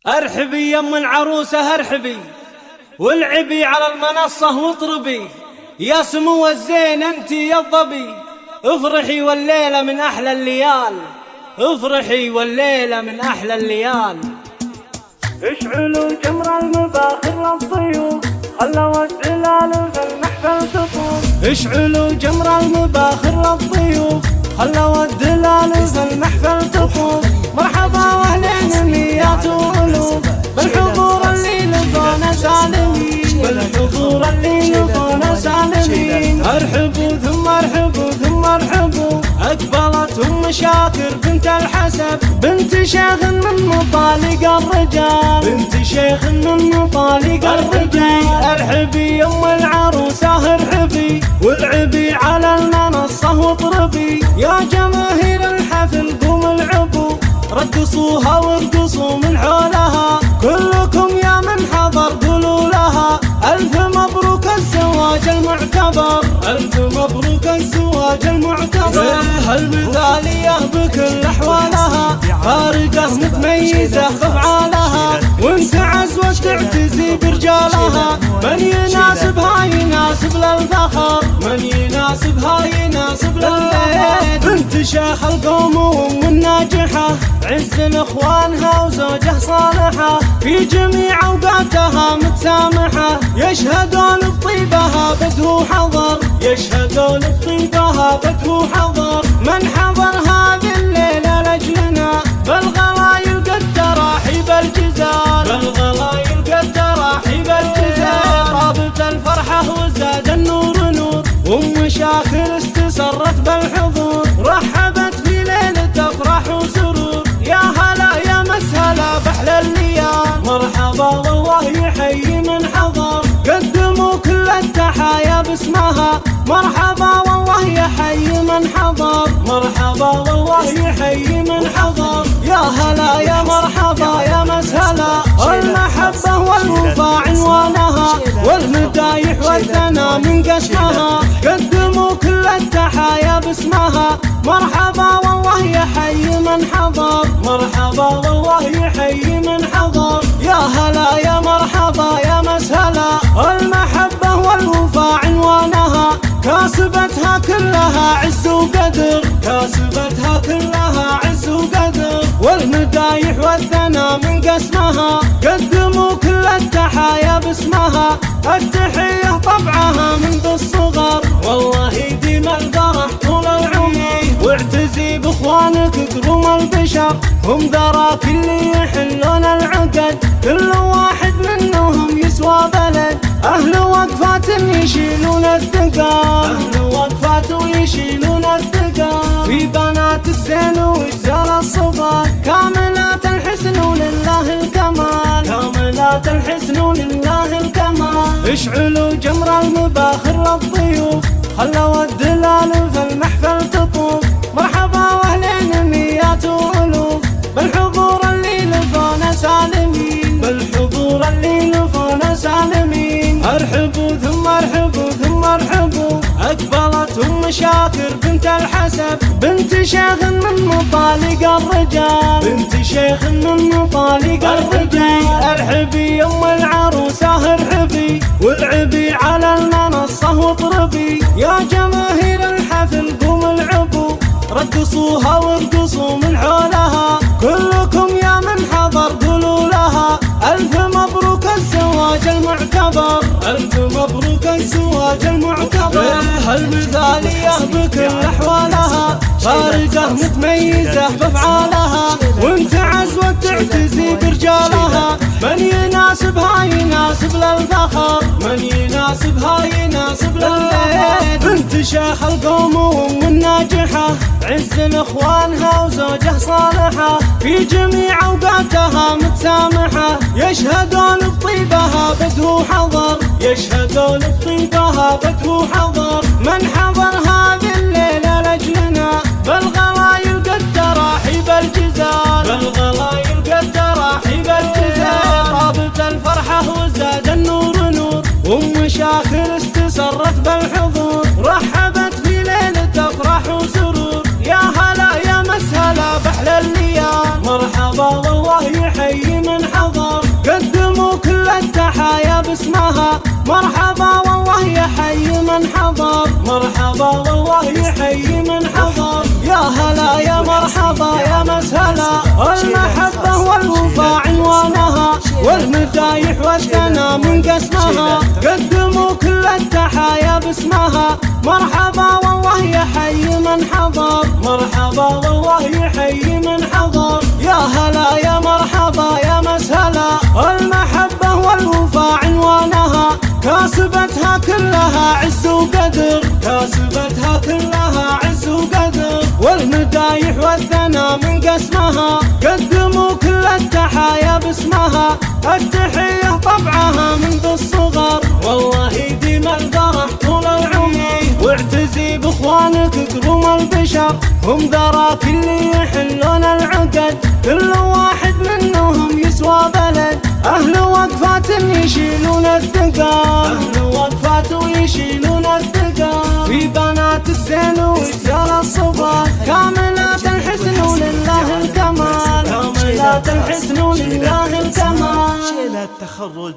ارحبي يم العروسة ارحبي، والعبي على المنصة واطربي، يا سمو الزين انتي يا الظبي، افرحي والليلة من احلى الليال، افرحي والليلة من احلى الليال. اشعلوا جمر المباخر للضيوف، خلوا الدلال في المحفل تطوف. اشعلوا جمر المباخر للضيوف، خلوا الدلال في المحفل تطوف. مرحبا واهلين النيات والوف، بالحضور اللي لفونا سالمين، بالحضور اللي لفونا سالمين. ارحبوا ثم ارحبوا ثم ارحبوا، اقبلت ام شاكر بنت الحسب، بنت شيخ من مطالق الرجال، بنت شيخ من مطالق الرجال. ارحبي ام العروسة ارحبي، والعبي على المنصة واطربي، يا جماهير الحفل قوموا العبوا، رقصوها وارقصوا من حولها، كلكم يا من حضر قولوا لها ألف مبروك الزواج المعتبر، ألف مبروك الزواج المعتبر. هالمثالية بكل أحوالها، فارقة متميزة بأفعالها، وانت عزوة تعتزي برجالها، من يناسبها يناسب للفخر، من يناسبها يناسب للفخر. بنت شيخ القوم والناجحة، عز لاخوانها وزوجه صالحة، في جميع اوقاتها متسامحة، يشهدون بطيبها بدو حضر، يشهدون بطيبها بدو حضر. من حضر هذه الليلة لاجلنا، بالغلايل قد تراحيب الجزال، بالغلايل قد تراحيب الجزال. رابط الفرحة وزاد النور نور، ام شاكر استسرت بالحضور، رحبت في ليلة افراح وسرور، يا هلا يا مسهلا بأحلى الليال. مرحبا والله يحيي من حضر، قدموا كل التحايا باسمها، مرحبا والله يحيي من حضر، مرحبا والله يحيي من حضر. يا هلا يا مرحبا يا مسهلا، المحبة والوفاء عنوانها، والمدايح والثنا من قسمها، قدموا كل التحايا باسمها، مرحبا والله يحيي من حضر، مرحبا والله يحيي من حضر. يا هلا يا مرحبا يا مسهلا، المحبة والوفاء عنوانها، كاسبتها كلها عز وقدر، كاسبتها كلها عز وقدر، والمدايح والثنا من قسمها، قدموا كل التحايا باسمها، التحية طبعها منذ الصغر، والله يديم الفرح طول العمر، واعتزي باخوانك كروم البشر، هم ذراك اللي يحلون العقد، كل واحد منهم يسوى بلد، اهل وقفات يشيلون الثقال، اهل وقفات ويشيلون الثقال. في بناتك زين وجزال الصفات، كاملات الحسن ولله الكمال، كاملات الحسن ولله الكمال. اشعلوا جمر المباخر للضيوف، خلوا الدلال في المحفل تطوف، مرحبا واهلين النيات والوف، بالحضور اللي لفونا سالمين، بالحضور اللي لفونا سالمين. ارحبوا ثم ارحبوا ثم ارحبوا، اقبلت ام شاكر بنت الحسب، بنت شيخ من مطالق الرجال، بنت شيخ من مطالق الرجال. ارحبي ام العروسة ارحبي، والعبي على المنصة واطربي، يا جماهير الحفل قوموا العبوا، رقصوها وارقصوا من حولها، كلكم يا من حضر قولوا لها ألف مبروك الزواج المعتبر، ألف مبروك الزواج المعتبر. هالمثالية بكل أحوالها، فارقة متميزة بأفعالها، وانت عزوة تعتزي برجالها، من يناسبها يناسب للفخر، من يناسبها يناسب للفخر. بنت شيخ القوم والناجحة، عز لاخوانها وزوجه صالحة، في جميع اوقاتها متسامحة، يشهدون بطيبها بدو حضر، يشهدون بطيبها بدو حضر. من حضر هذه الليلة لاجلنا، بالغلايل قد تراحيب الجزال، بالغلايل قد تراحيب الجزال. رابط الفرحة وزاد النور نور، ام شاكر استسرت بالحضور، رحبت في ليلة افراح وسرور، يا هلا يا مسهلا بأحلى الليال. مرحبا والله يحيي من حضر. مرحبا والله يحيي من حضر، مرحبا والله يحيي من حضر. يا هلا يا مرحبا يا مسهلا، المحبة والوفاء عنوانها، والمدايح والثنا من قسمها، قدموا كل التحايا باسمها. مرحبا والله يحيي من حضر، مرحبا والله يحيي من حضر. يا هلا يا مرحبا يا مسهلا، المحبة والوفاء عنوانها، كاسبتها كلها عز وقدر، كاسبتها كلها عز وقدر. والمدايح والثنا من قسمها، قدموا كل التحايا باسمها. التحية طبعها منذ الصغر، والله يديم الفرح طول العمر. واعتزي باخوانك كرم البشر، هم ذراك اللي يحلون العقد، كل واحد منهم يسوى بلد. أهل وقفات يشيلون الثقال، أهل وقفات ويشيلون الثقال. في بناتك زين ورجال الصفا، كاملات الحسن ولله الكمال، كاملات الحسن ولله الكمال. شيل التخرج